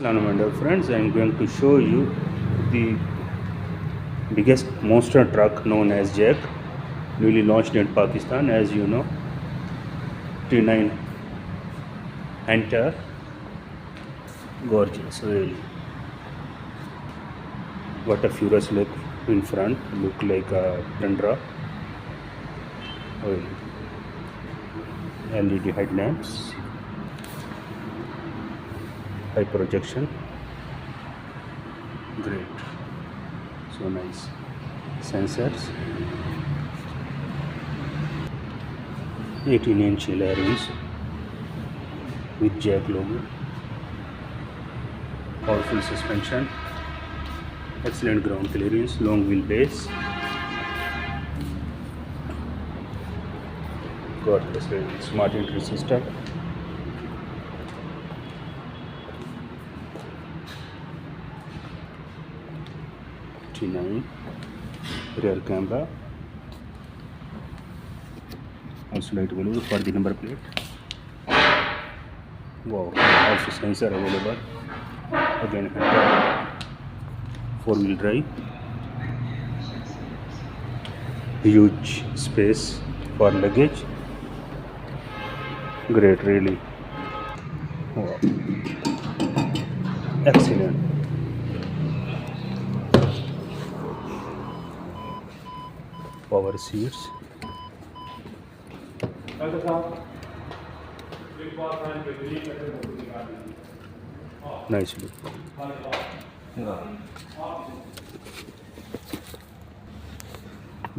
Hello my dear friends, I am going to show you the biggest monster truck known as Jac, newly launched in Pakistan. As you know, T9 Hunter, gorgeous really. What a furious look in front, look like a Tundra. Really. LED headlamps, high projection, great, so nice. Sensors, 18-inch alloys with Jac logo, powerful suspension, excellent ground clearance, long wheelbase. Got this smart entry system. T9 rear camera, also light available for the number plate. Wow, also sensor available. Again, 4-wheel drive, huge space for luggage. Great, really. Wow. Excellent. Power seats. Nice look.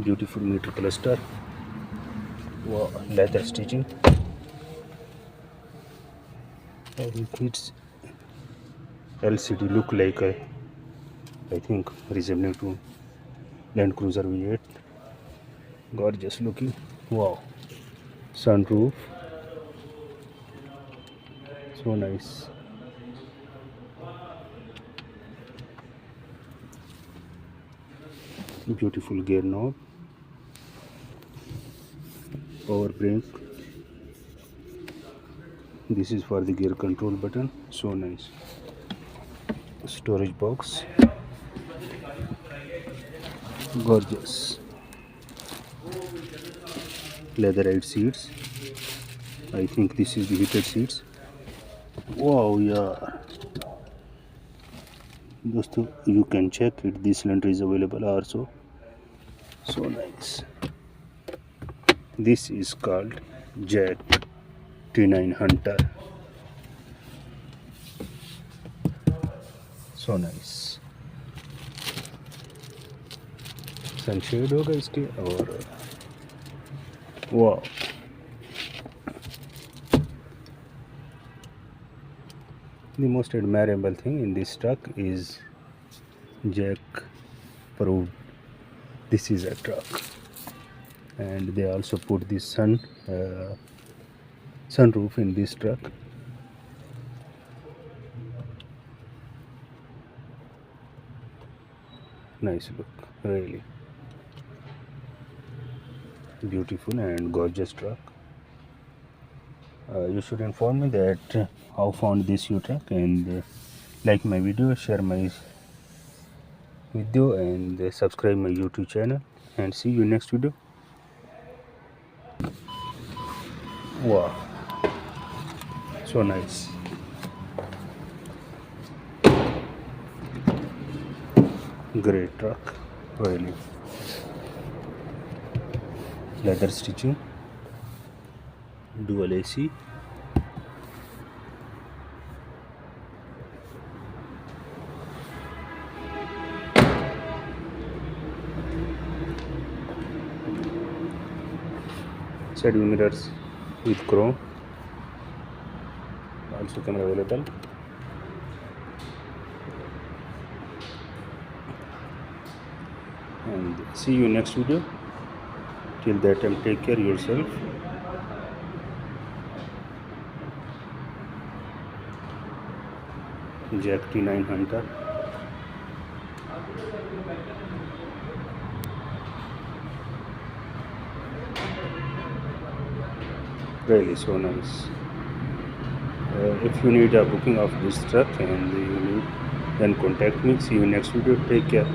Beautiful meter cluster. Wow, leather stitching. And it's LCD, look like I think resembling to Land Cruiser V8. Gorgeous looking. Wow, sunroof, so nice. Beautiful gear knob, power brake. This is for the gear control button, so nice. Storage box, gorgeous. Leatherite seats, I think this is the heated seats. Wow, yeah दोस्तों, you can check it, this cylinder is available also, so nice. This is called Jac T9 Hunter, so nice. Sunshade होगा इसके, और wow, the most admirable thing in this truck is Jac proved this is a truck, and they also put the sunroof in this truck. Nice look, really beautiful and gorgeous truck. You should inform me that how found this truck, and like my video, share my video, and subscribe my YouTube channel, and see you next video. Wow, so nice. Great truck, really. Leather stitching, dual AC, side view mirrors with chrome, also camera available. And see you next video. Till that time, take care yourself. Jac T9 Hunter. Really so nice. If you need a booking of this truck and you need, then contact me. See you next video. Take care.